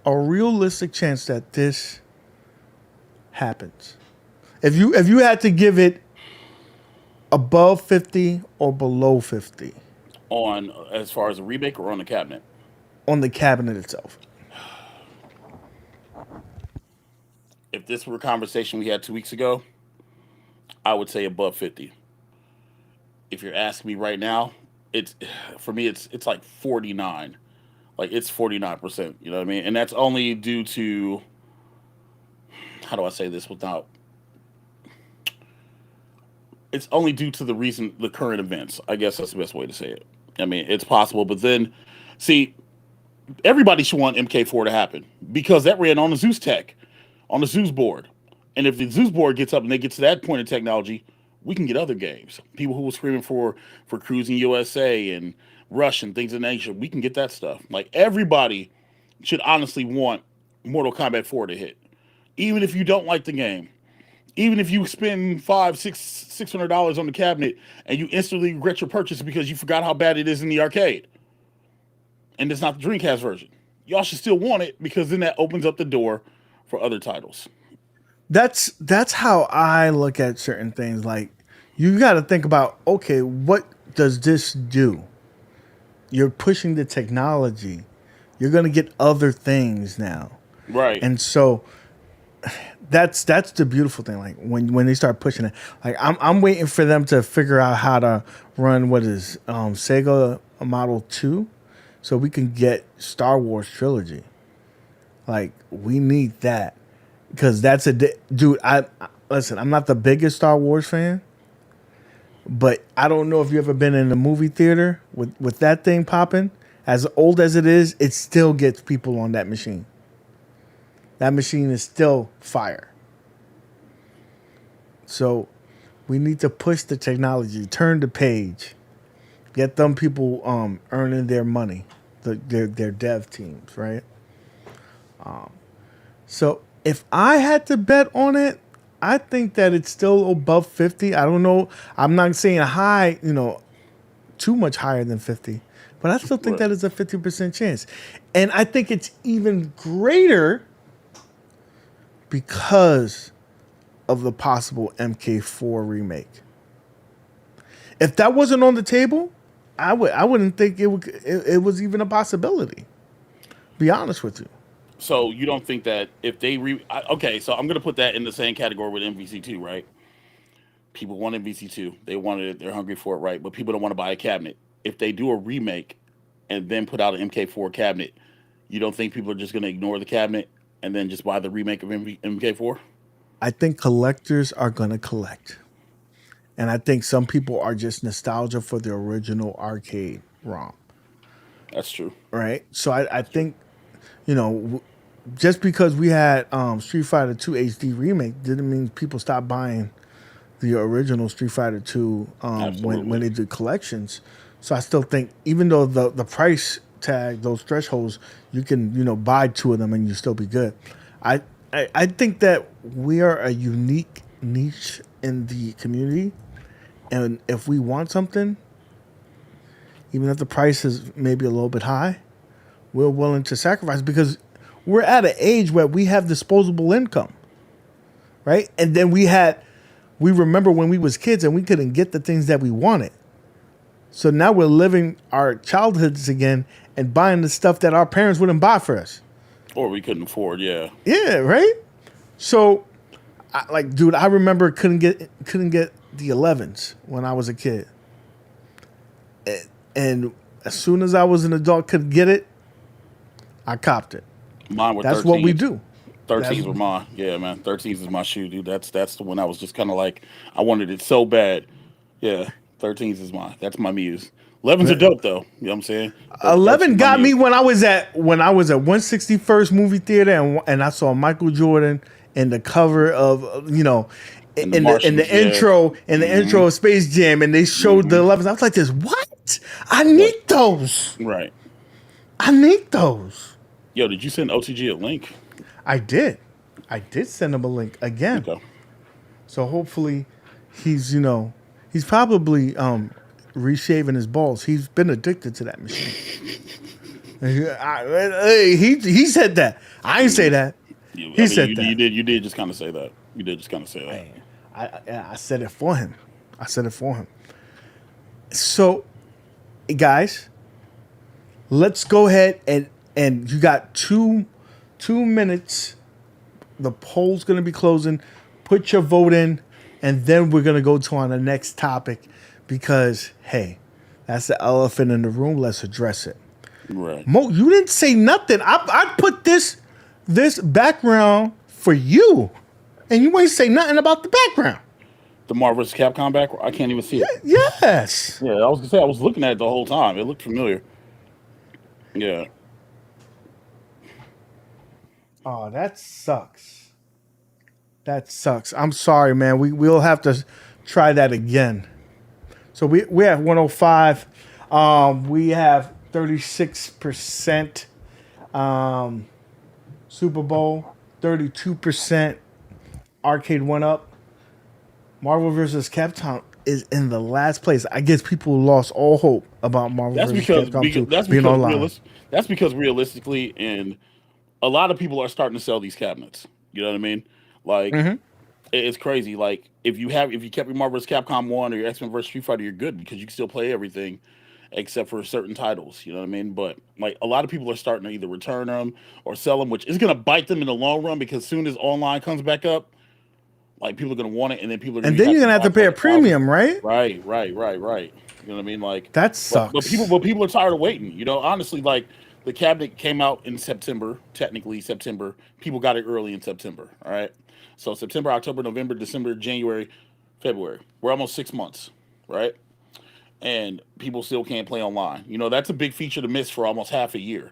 that this happens? If you had to give it above 50 or below 50? On as far as a remake or on the cabinet? On the cabinet itself. If this were a conversation we had 2 weeks ago, I would say above 50. If you're asking me right now, it's like 49. Like it's 49%. You know what I mean? And that's only due to, how do I say this without? It's only due to the current events. I guess that's the best way to say it. I mean, it's possible, but then, see, everybody should want MK4 to happen because that ran on the Zeus tech, on the Zeus board. And if the Zeus board gets up and they get to that point of technology, we can get other games. People who were screaming for Cruising USA and Rush and things of that nature, we can get that stuff. Like, everybody should honestly want Mortal Kombat 4 to hit. Even if you don't like the game. Even if you spend $600 on the cabinet and you instantly regret your purchase because you forgot how bad it is in the arcade, and it's not the Dreamcast version, y'all should still want it because then that opens up the door for other titles. That's how I look at certain things. Like, you got to think about, okay, what does this do? You're pushing the technology. You're going to get other things now, right? And so that's the beautiful thing. Like when they start pushing it, like I'm waiting for them to figure out how to run what is Sega Model 2, so we can get Star Wars trilogy. Like, we need that because that's dude. Listen. I'm not the biggest Star Wars fan, But I don't know if you ever been in a movie theater with that thing popping. As old as it is, it still gets people on that machine. That machine is still fire. So we need to push the technology, turn the page, get them people earning their money, their dev teams, right? So if I had to bet on it, I think that it's still above 50. I don't know. I'm not saying high, too much higher than 50, but I still think Right. that is a 50% chance. And I think it's even greater because of the possible MK4 remake. If that wasn't on the table, I wouldn't think it was even a possibility. Be honest with you. So you don't think that if they okay, so I'm gonna put that in the same category with MVC2, right? People want MVC2, they wanted it, they're hungry for it, right? But people don't want to buy a cabinet. If they do a remake and then put out an MK4 cabinet, you don't think people are just gonna ignore the cabinet and then just buy the remake of MK4? I think collectors are gonna collect. And I think some people are just nostalgia for the original arcade ROM, That's true. right? So I That's true. think, you know, just because we had Street Fighter 2 HD remake didn't mean people stopped buying the original Street Fighter 2 when Absolutely. they did collections. So I still think, even though the price tag, those thresholds, you can buy two of them and you still be good. I I think that we are a unique niche in the community, and if we want something, even if the price is maybe a little bit high, we're willing to sacrifice because we're at an age where we have disposable income, right? And then we remember when we was kids and we couldn't get the things that we wanted. So now we're living our childhoods again and buying the stuff that our parents wouldn't buy for us. Or we couldn't afford, yeah. Yeah, right. So, dude, I remember couldn't get the 11s when I was a kid, and as soon as I was an adult, could get it, I copped it. Mine were That's what we 13s. do. That's 13s were mine. Yeah, man. 13s is my shoe, dude. That's the one I was just kind of like, I wanted it so bad. Yeah, 13s is mine. That's my muse. 11s are dope though. You know what I'm saying? But 13 11 is my got me muse. when I was at 161st movie theater and I saw Michael Jordan in the cover of And the in Martians, the yeah. intro of Space Jam, and they showed the Hmm. 11s. I was like, this what? I Like, need those. right. I need those. Yo, did you send OTG a link? I did. I did send him a link again. Okay. So hopefully he's probably reshaving his balls. He's been addicted to that machine. He said that. I didn't say that. I He mean, said that. you did just kind of say that. You did just kind of say that. I said it for him. I said it for him. So, guys, let's go ahead and you got 2 minutes. The poll's gonna be closing. Put your vote in, and then we're gonna go to on the next topic because hey, that's the elephant in the room. Let's address it. Right. Mo, you didn't say nothing. I put this background for you, and you ain't say nothing about the background. The Marvel vs. Capcom back. I can't even see it. Yes. Yeah, I was gonna say I was looking at it the whole time. It looked familiar. Yeah. Oh, that sucks. That sucks. I'm sorry, man. We'll have to try that again. So we have 105. We have 36% Super Bowl, 32% Arcade1up. Marvel vs. Capcom is in the last place. I guess people lost all hope about Marvel That's vs. because, Capcom 2 that's being because online. that's because realistically, and a lot of people are starting to sell these cabinets. You know what I mean? Like it's crazy. Like if you kept your Marvel vs. Capcom 1 or your X Men vs. Street Fighter, you're good because you can still play everything except for certain titles. You know what I mean? But like a lot of people are starting to either return them or sell them, which is gonna bite them in the long run because soon as online comes back up, like people are gonna want it, and then people are gonna And be then you're happy to gonna have buy to for pay like a 1,000. premium, right? Right. You know what I mean? Like, That people sucks. are tired of waiting. You know, honestly, like the cabinet came out in September, technically September. People got it early in September. All right, so September, October, November, December, January, February. We're almost 6 months. right? And people still can't play online. You know, that's a big feature to miss for almost half a year.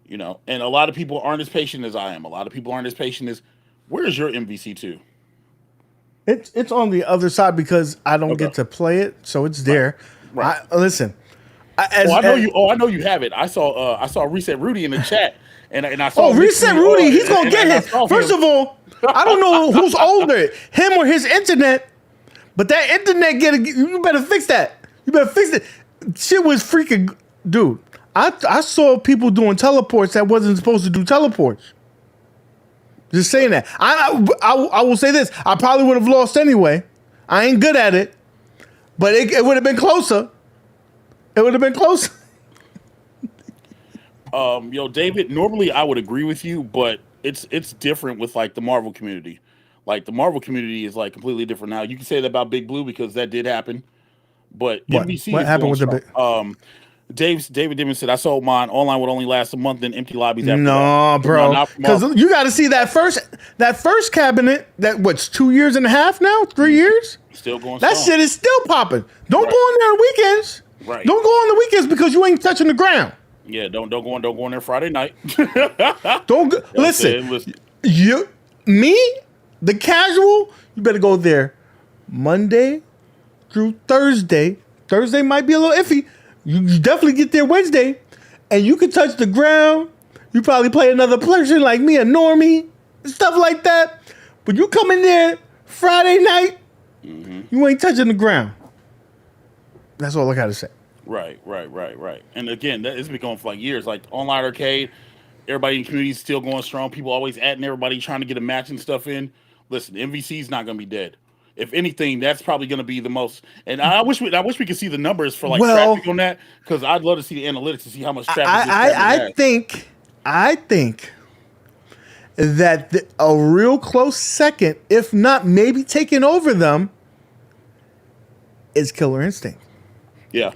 You know, and a lot of people aren't as patient as I am. A lot of people aren't as patient as, where's your MVC2? It's on the other side because I don't Okay. get to play it, so it's Right. there. Right. I listen. Oh, I know you. Oh, I know you have it. I saw Reset Rudy in the chat, and I saw Oh, Reset Mystery, Rudy, he's gonna get and I his. saw First him. of all, I don't know who's older, him or his internet, but that internet you better fix that. You better fix it. Shit was freaking, dude. I saw people doing teleports that wasn't supposed to do teleports. Just saying that. I will say this. I probably would have lost anyway. I ain't good at it, but it would have been closer. It would have been closer. Yo, David. Normally, I would agree with you, but it's different with like the Marvel community. Like the Marvel community is like completely different now. You can say that about Big Blue because that did happen, but What? MVC What is happened going with the strong. bit? David Dimon said I sold mine online would only last a month, then empty lobbies after that. No, No, bro. not from Because Marvel. you got to see that first cabinet. That what's 2 years and a half now? 3 years? Still going That strong. shit is still popping. Don't Right. go on there on weekends. Right. Don't go on the weekends because you ain't touching the ground. Yeah, don't go on there Friday night. Don't go, I'm saying, listen. Me, the casual. You better go there Monday through Thursday. Thursday might be a little iffy. You definitely get there Wednesday, and you can touch the ground. You probably play another person like me, a normie, stuff like that. But you come in there Friday night, you ain't touching the ground. That's all I gotta say. Right. And again, it's been going for like years. Like online arcade, everybody in the community is still going strong. People always adding everybody trying to get a match and stuff in. Listen, MVC is not going to be dead. If anything, that's probably going to be the most. And I wish we could see the numbers for like Well, traffic on that because I'd love to see the analytics to see how much traffic this I, cabinet I, has. I think that a real close second, if not maybe taking over them, is Killer Instinct. Yeah,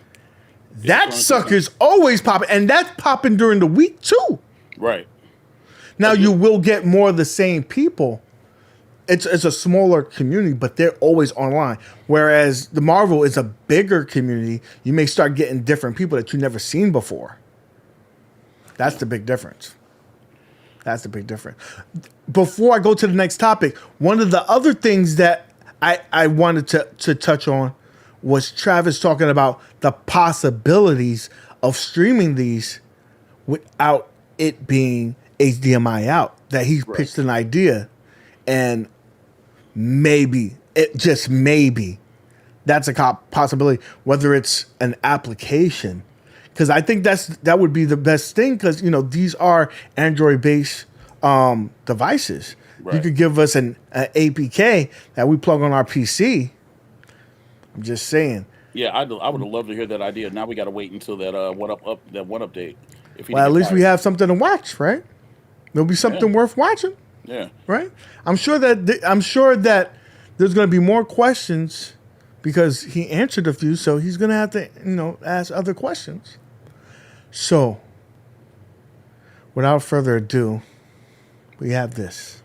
That sucker's always popping, and that's popping during the week too. right. Now you will get more of the same people. It's a smaller community, but they're always online. Whereas the Marvel is a bigger community, you may start getting different people that you've never seen before. That's the big difference. That's the big difference. Before I go to the next topic, one of the other things that I wanted to touch on was Travis talking about the possibilities of streaming these without it being HDMI out. That he pitched an idea, and maybe, just maybe, that's a possibility. Whether it's an application, because I think that would be the best thing. Because these are Android-based devices. Right. You could give us an APK that we plug on our PC. I'm just saying. Yeah, I would have loved to hear that idea. Now we got to wait until that that one update. If he Well, at didn't get least we fired. have something to watch, right? There'll be something worth watching, Yeah. right? I'm sure that there's going to be more questions because he answered a few, so he's going to have to ask other questions. So, without further ado, we have this.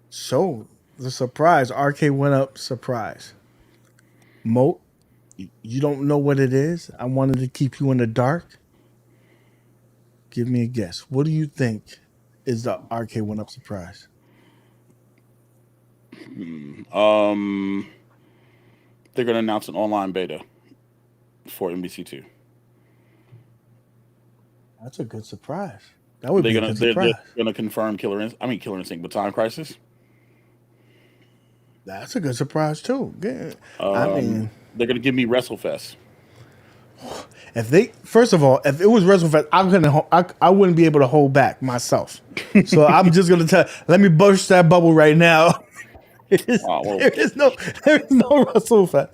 So, the surprise, Arcade1up surprise. Moat, you don't know what it is? I wanted to keep you in the dark. Give me a guess. What do you think is the Arcade1up surprise? They're going to announce an online beta for MBC2. That's a good surprise. That would be a good They're surprise. gonna confirm Killer Instinct, but Time Crisis. That's a good surprise too. Yeah. I mean, They're gonna give me WrestleFest. If they, first of all, if it was WrestleFest, I wouldn't be able to hold back myself. So I'm just gonna tell. Let me burst that bubble right now. Well, There is no, there is no WrestleFest.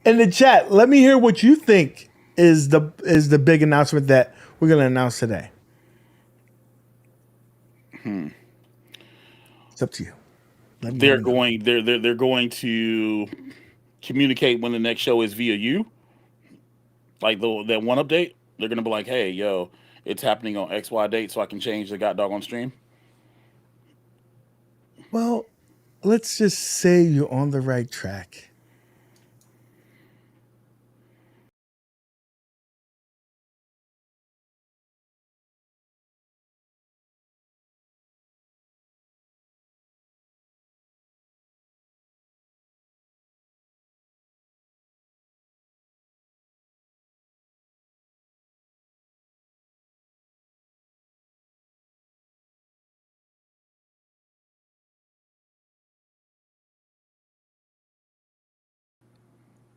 In the chat, let me hear what you think is the big announcement that we're gonna announce today. It's up to you. they're going they're going to communicate when the next show is via you, like that one update. They're gonna be like, hey, yo, it's happening on XY date, so I can change the god dog on stream. Well, let's just say you're on the right track.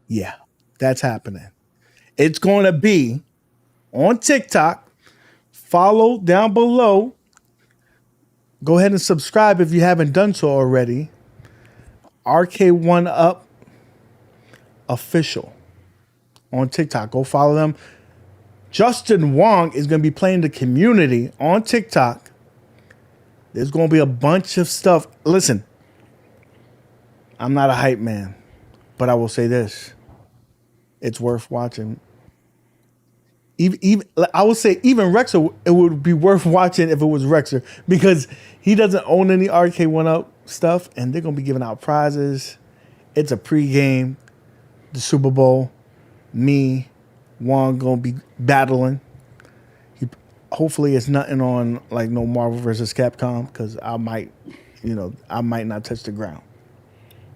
Yeah, that's happening. It's going to be on TikTok. Follow down below. Go ahead and subscribe if you haven't done so already. Arcade1up official on TikTok. Go follow them. Justin Wong is going to be playing the community on TikTok. There's going to be a bunch of stuff. Listen, I'm not a hype man, but I will say this. It's worth watching. Even I would say even Rexer, it would be worth watching if it was Rexer because he doesn't own any Arcade1up stuff, and they're gonna be giving out prizes. It's a pregame, the Super Bowl. Me, Juan gonna be battling. Hopefully, it's nothing on like no Marvel versus Capcom because I might not touch the ground.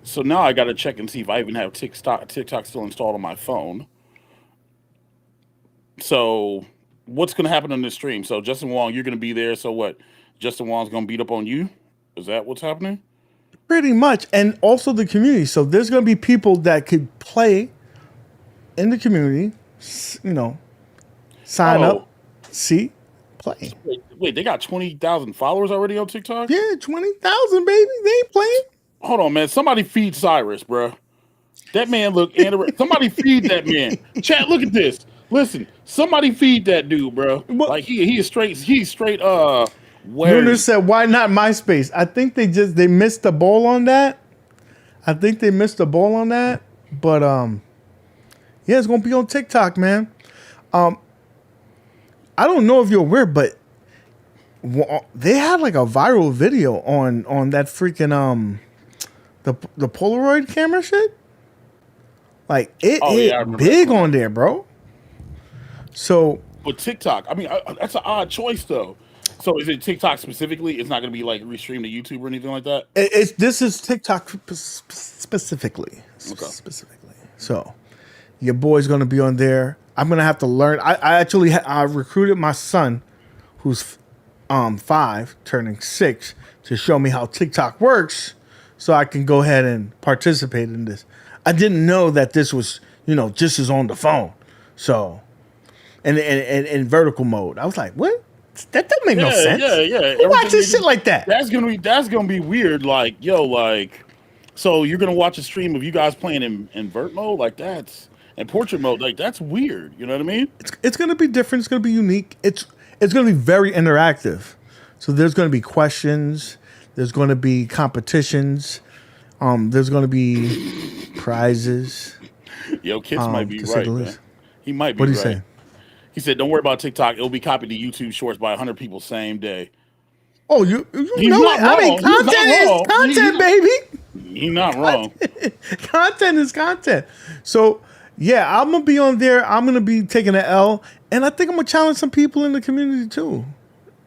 So now I got to check and see if I even have TikTok still installed on my phone. So what's going to happen on this stream? So Justin Wong, you're going to be there. So what? Justin Wong's going to beat up on you? Is that what's happening? Pretty much, and also the community. So there's going to be people that could play in the community. Sign up, see, play. Wait, they got 20,000 followers already on TikTok? Yeah, 20,000, baby. They ain't playing. Hold on, man. Somebody feed Cyrus, bro. That man look anorexic. Somebody feed that man. Chat, look at this. Listen, somebody feed that dude, bro. Like he is straight. He's straight. Lunar said, "Why not MySpace?" I think they missed the ball on that. But yeah, it's gonna be on TikTok, man. I don't know if you're aware, but they had like a viral video on that freaking the Polaroid camera shit. Like it big on there, bro. So, but TikTok, I mean, that's an odd choice though. So is it TikTok specifically? It's not going to be like restreamed to YouTube or anything like that. This is TikTok specifically. Okay. Specifically. So your boy's going to be on there. I'm going to have to learn. I actually recruited my son, who's 5, turning 6, to show me how TikTok works, so I can go ahead and participate in this. I didn't know that this was just as on the phone. So. And in vertical mode, I was like, "What? That don't make no sense." Yeah. Who watches shit like that? That's gonna be weird. Like, so you're gonna watch a stream of you guys playing in vert mode, like that's in portrait mode, like that's weird. You know what I mean? It's gonna be different. It's gonna be unique. It's gonna be very interactive. So there's gonna be questions. There's gonna be competitions. There's gonna be prizes. Yo, Kids might be right, man. He might be right. What do you say? He said, "Don't worry about TikTok. It'll be copied to YouTube Shorts by 100 people same day." Oh, you know it. I mean, content is content, baby. He's not wrong. Content is content. So, yeah, I'm going to be on there. I'm going to be taking an L. And I think I'm going to challenge some people in the community, too.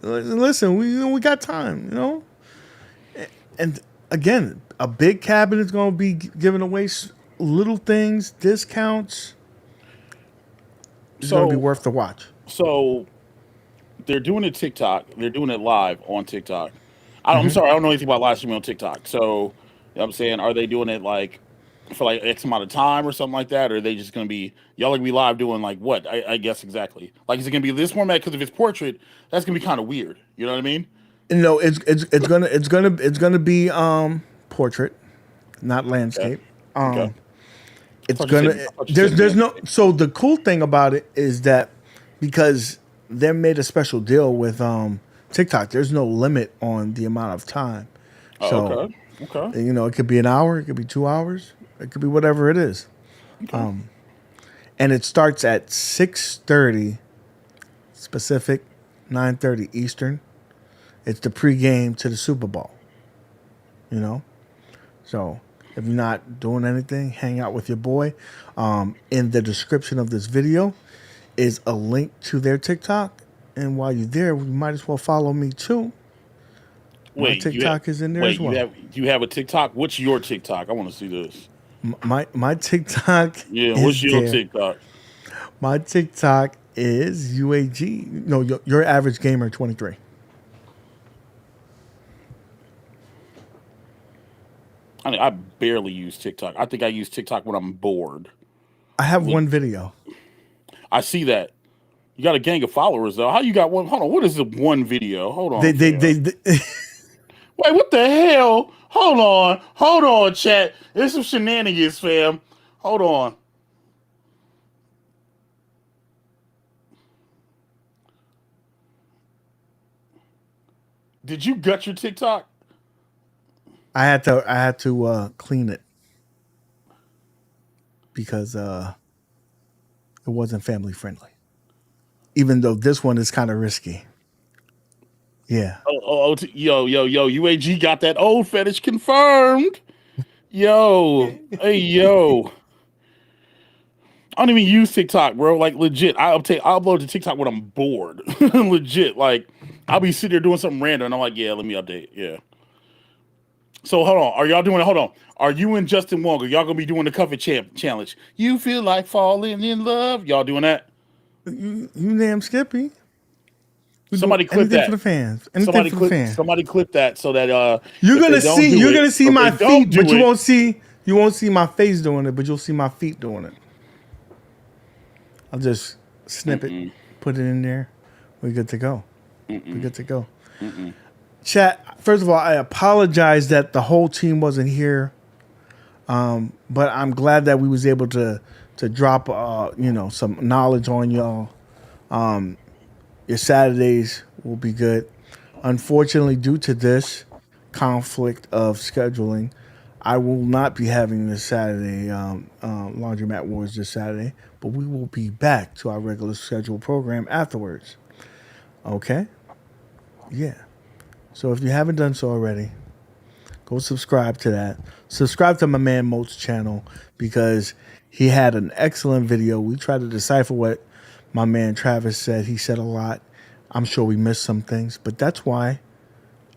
Listen, we got time, And, again, a big cabinet is going to be giving away little things, discounts. It's going to be worth the watch. So they're doing it TikTok. They're doing it live on TikTok. I'm sorry, I don't know anything about live streaming on TikTok. So I'm saying, are they doing it like for like X amount of time or something like that, or are they just gonna be y'all gonna be live doing like what? I guess exactly. Like, is it gonna be this format? Because if it's portrait, that's gonna be kind of weird. You know what I mean? No, it's gonna be portrait, not Okay. landscape. Okay. I It's thought you said. gonna I thought you said there's no landscape. so the cool thing about it is that because they made a special deal with TikTok, there's no limit on the amount of time. Oh, So okay. Okay. it could be an hour, it could be 2 hours, it could be whatever it is. Okay. And it starts at 6:30 Pacific, 9:30 Eastern. It's the pregame to the Super Bowl. You know, so if you're not doing anything, hang out with your boy. In the description of this video is a link to their TikTok, and while you're there, you might as well follow me too. My Wait, you have TikTok is in there as well. you have a TikTok? What's your TikTok? I want to see this. My TikTok Yeah, what's is your there. TikTok? My TikTok is UAG. No, your average gamer 23. I barely use TikTok. I think I use TikTok when I'm bored. I have Look, one video. I see that. You got a gang of followers though. How you got one? Hold on. What is the one video? Hold They on, they fam. they, they Wait, what the hell? Hold on. Hold on, chat. There's some shenanigans, fam. Hold on. Did you gut your TikTok? I had to clean it because it wasn't family friendly. Even though this one is kind of risky. Yeah. Yo, UAG got that old fetish confirmed. Yo, hey, yo. I don't even use TikTok, bro. Like, legit. I upload to TikTok when I'm bored. Legit. Like, I'll be sitting there doing something random, and I'm like, yeah, let me update. Yeah. So, hold on. Are y'all doing it? Hold on. Are you and Justin Wong, are y'all going to be doing the cover challenge? You feel like falling in love? Y'all doing that? You damn Skippy. We do Somebody clip anything for that. the fans. Anything for the fan. Somebody clip that so that You're if they gonna don't see do you're it, gonna see or if my they don't feet, but do it, you won't see my face doing it, but you'll see my feet doing it. I'll just snip it, put it in there. We're good to go. We're good to go. Chat, first of all, I apologize that the whole team wasn't here. But I'm glad that we was able to drop some knowledge on y'all. Your Saturdays will be good. Unfortunately, due to this conflict of scheduling, I will not be having this Saturday Laundromat Wars this Saturday, but we will be back to our regular scheduled program afterwards. Okay? Yeah. So if you haven't done so already, go subscribe to that. Subscribe to my man Moat's channel because he had an excellent video. We tried to decipher what my man Travis said. He said a lot. I'm sure we missed some things, but that's why,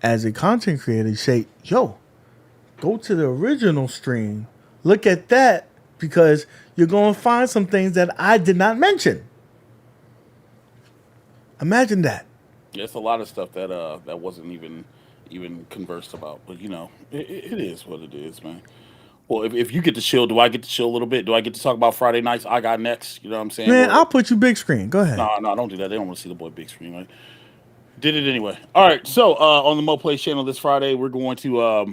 as a content creator, you say, yo, go to the original stream. Look at that because you're going to find some things that I did not mention. Imagine that. yeah, it's a lot of stuff that that wasn't even conversed about. But it is what it is, man. Well, if you get to chill, do I get to chill a little bit? Do I get to talk about Friday nights? I got next. You know what I'm saying? Man, Well, I'll put you big screen. Go ahead. no, no, don't do that. They don't want to see the boy big screen. Right? Did it anyway. All right. So on the Mo Play channel this Friday, we're gonna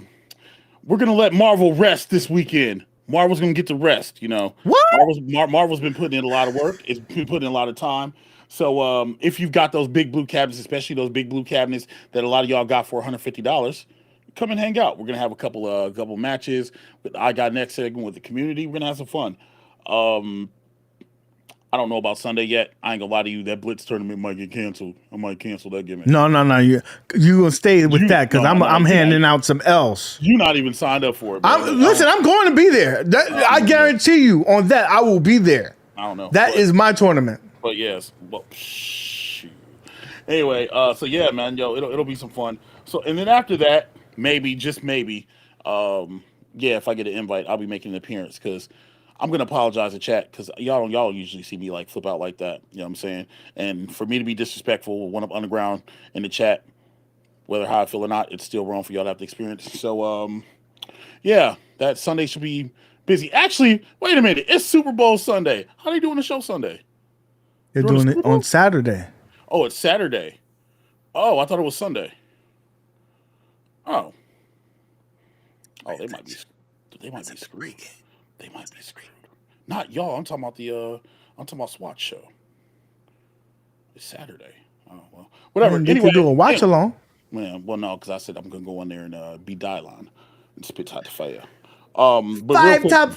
let Marvel rest this weekend. Marvel's gonna get to rest. What? Marvel's been putting in a lot of work. It's been putting in a lot of time. So if you've got those big blue cabinets, especially those big blue cabinets that a lot of y'all got for $150, come and hang out. We're gonna have a couple matches with the I Got Next segment with the community. We're gonna have some fun. Um, I don't know about Sunday yet. I ain't gonna lie to you. That Blitz tournament might get canceled. I might cancel that gimmick. No, no, no. You gonna stay with that because No, no, no. I'm handing out some else. You not even signed up for it, bro. Listen, I'm going to be there. I guarantee you on that. I will be there. I don't know. That is my tournament. But yes. Well, shoot. Anyway, so yeah, man, yo, it'll be some fun. So and then after that, maybe just maybe, yeah, if I get an invite, I'll be making an appearance because I'm gonna apologize to chat because y'all don't usually see me like flip out like that. You know what I'm saying? And for me to be disrespectful with one up underground in the chat, whether how I feel or not, it's still wrong for y'all to have to experience. So yeah, that Sunday should be Busy. Actually, wait a minute. It's Super Bowl Sunday. How they doing the show Sunday? They're Doing the doing it Super on Bowl? Saturday. Oh, it's Saturday. Oh, I thought it was Sunday. Oh. Oh, they might be. They might be screwed. They might be screwed. Not y'all. I'm talking about the. I'm talking about SWAT show. It's Saturday. Oh well, whatever. And they Anyway, can do a watch along. man. Well, no, because I said I'm gonna go in there and be Dylon and spit out the fire. But real Five quick, top.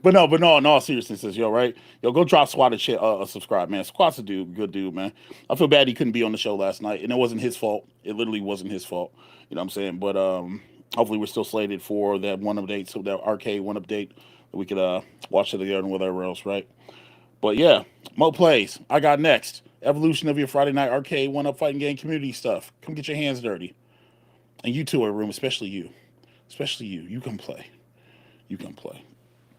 but no, in all seriousness, yo, right? Yo, go drop Squad a subscribe, man. Squad's a good dude, man. I feel bad he couldn't be on the show last night, and it wasn't his fault. It literally wasn't his fault. You know what I'm saying? But hopefully we're still slated for that one update, so that Arcade1up update that we could watch it together and whatever else, right? But yeah, Mo plays. I got next. Evolution of your Friday night Arcade1up fighting game community stuff. Come get your hands dirty. And you two are room, especially you. Especially you. You can play. You can play.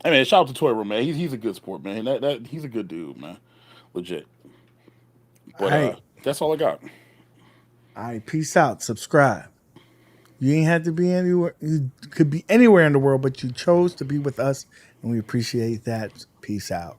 Hey man, shout out to Toy Room, man. He's a good sport, man. He's a good dude, man. Legit. But Hey. that's all I got. All right, peace out. Subscribe. You ain't had to be anywhere. You could be anywhere in the world, but you chose to be with us, and we appreciate that. Peace out.